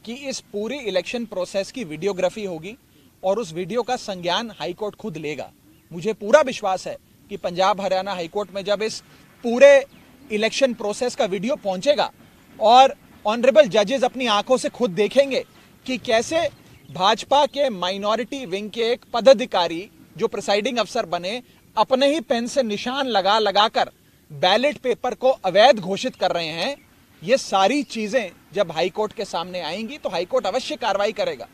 कि इस पूरी इलेक्शन प्रोसेस की वीडियोग्राफी होगी और उस वीडियो का संज्ञान हाईकोर्ट खुद लेगा। मुझे पूरा विश्वास है कि पंजाब हरियाणा हाईकोर्ट में जब इस पूरे इलेक्शन प्रोसेस का वीडियो पहुंचेगा और ऑनरेबल जजेस अपनी आंखों से खुद देखेंगे कि कैसे भाजपा के माइनॉरिटी विंग के एक पदाधिकारी जो प्रिसाइडिंग अफसर बने, अपने ही पेन से निशान लगा लगाकर बैलेट पेपर को अवैध घोषित कर रहे हैं। ये सारी चीजें जब हाईकोर्ट के सामने आएंगी तो हाईकोर्ट अवश्य कार्रवाई करेगा।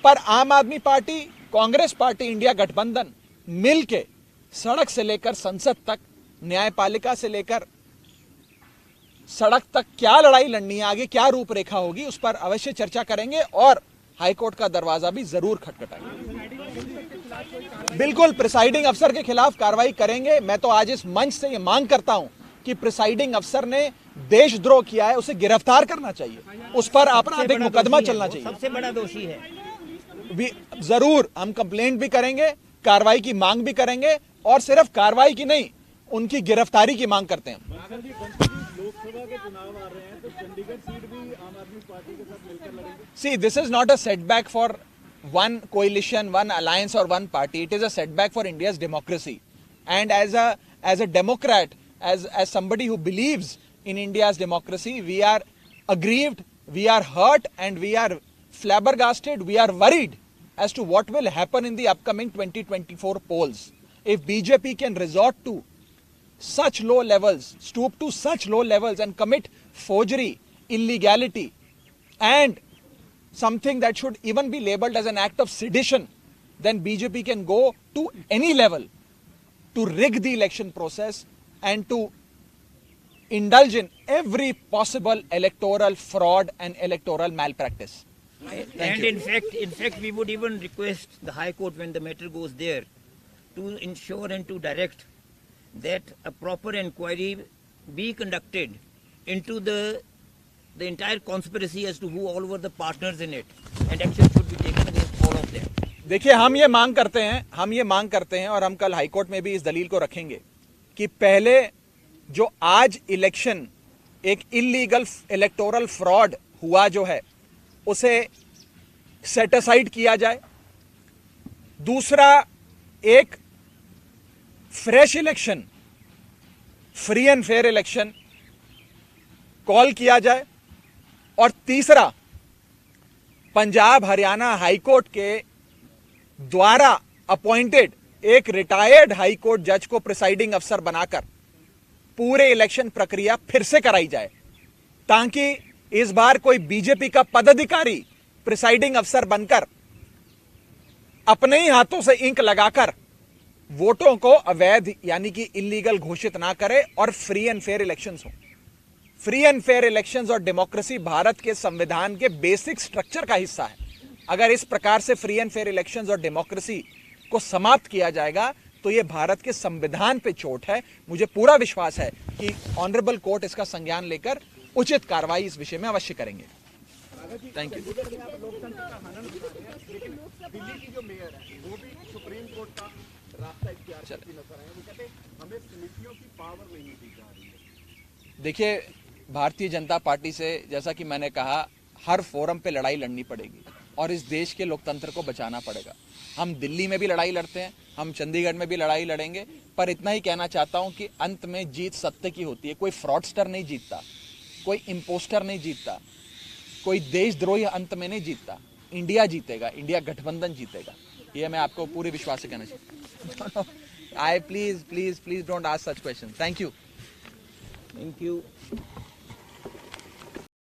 पर आम आदमी पार्टी, कांग्रेस पार्टी, इंडिया गठबंधन मिलके सड़क से लेकर संसद तक, न्यायपालिका से लेकर सड़क तक क्या लड़ाई लड़नी है, आगे क्या रूपरेखा होगी, उस पर अवश्य चर्चा करेंगे और हाईकोर्ट का दरवाजा भी जरूर खटखटाएंगे। बिल्कुल प्रिसाइडिंग अफसर के खिलाफ कार्रवाई करेंगे। मैं तो आज इस मंच से यह मांग करता हूं कि प्रिसाइडिंग अफसर ने देशद्रोह किया है, उसे गिरफ्तार करना चाहिए, उस पर आपराधिक मुकदमा चलना चाहिए। सबसे बड़ा दोषी है। जरूर हम कंप्लेंट भी करेंगे, कार्रवाई की मांग भी करेंगे और सिर्फ कार्रवाई की नहीं, उनकी गिरफ्तारी की मांग करते हैं। लोकसभा के चुनाव आ रहे हैं तो चंडीगढ़ सीट भी आम आदमी पार्टी के साथ मिलकर लड़ेंगे। See, this is not a setback for one coalition, one alliance or one party. It is a setback for India's democracy. And as a Democrat, as somebody who believes in India's democracy, we are aggrieved, we are hurt, and we are flabbergasted, we are worried as to what will happen in the upcoming 2024 polls. If BJP can resort to such low levels, stoop to such low levels and commit forgery, illegality, and something that should even be labeled as an act of sedition, then BJP can go to any level to rig the election process and to indulge in every possible electoral fraud and electoral malpractice. And in fact, we would even request the High Court, when the matter goes there, to ensure and to direct that a proper inquiry be conducted into the entire conspiracy as to who all were the partners in it, and action should be taken against all of them. देखिए, हम ये मांग करते हैं और हम कल हाईकोर्ट में भी इस दलील को रखेंगे कि पहले जो आज इलेक्शन एक इलीगल इलेक्टोरल फ्रॉड हुआ जो है उसे सेट असाइड किया जाए। दूसरा, एक fresh election, free and fair election call किया जाए। और तीसरा, पंजाब हरियाणा हाईकोर्ट के द्वारा अपॉइंटेड एक रिटायर्ड हाईकोर्ट जज को प्रिसाइडिंग अफसर बनाकर पूरे इलेक्शन प्रक्रिया फिर से कराई जाए, ताकि इस बार कोई बीजेपी का पदाधिकारी प्रिसाइडिंग अफसर बनकर अपने ही हाथों से इंक लगाकर वोटों को अवैध यानी कि इलीगल घोषित ना करे और फ्री एंड फेयर इलेक्शंस हो। फ्री एंड फेयर इलेक्शंस और डेमोक्रेसी भारत के संविधान के बेसिक स्ट्रक्चर का हिस्सा है। अगर इस प्रकार से फ्री एंड फेयर इलेक्शंस और डेमोक्रेसी को समाप्त किया जाएगा तो यह भारत के संविधान पे चोट है। मुझे पूरा विश्वास है कि ऑनरेबल कोर्ट इसका संज्ञान लेकर उचित कार्रवाई इस विषय में अवश्य करेंगे। Thank you. दिल्ली की जो मेयर है वो भी सुप्रीम कोर्ट का रास्ता इख्तियार करती नजर आए। वो कहते हैं हमें समितियों की पावर नहीं दी जा रही है। देखिए, भारतीय जनता पार्टी से, जैसा कि मैंने कहा, हर फोरम पे लड़ाई लड़नी पड़ेगी और इस देश के लोकतंत्र को बचाना पड़ेगा। हम दिल्ली में भी लड़ाई लड़ते हैं, हम चंडीगढ़ में भी लड़ाई लड़ेंगे, पर इतना ही कहना चाहता हूं कि अंत में जीत सत्य की होती है। कोई फ्रॉडस्टर नहीं जीतता, कोई इम्पोस्टर नहीं जीतता, कोई देशद्रोही अंत में नहीं जीतता। इंडिया जीतेगा, इंडिया गठबंधन जीतेगा, ये मैं आपको पूरे विश्वास से कहना चाहिए। I please please please don't ask such question. Thank you. Thank you.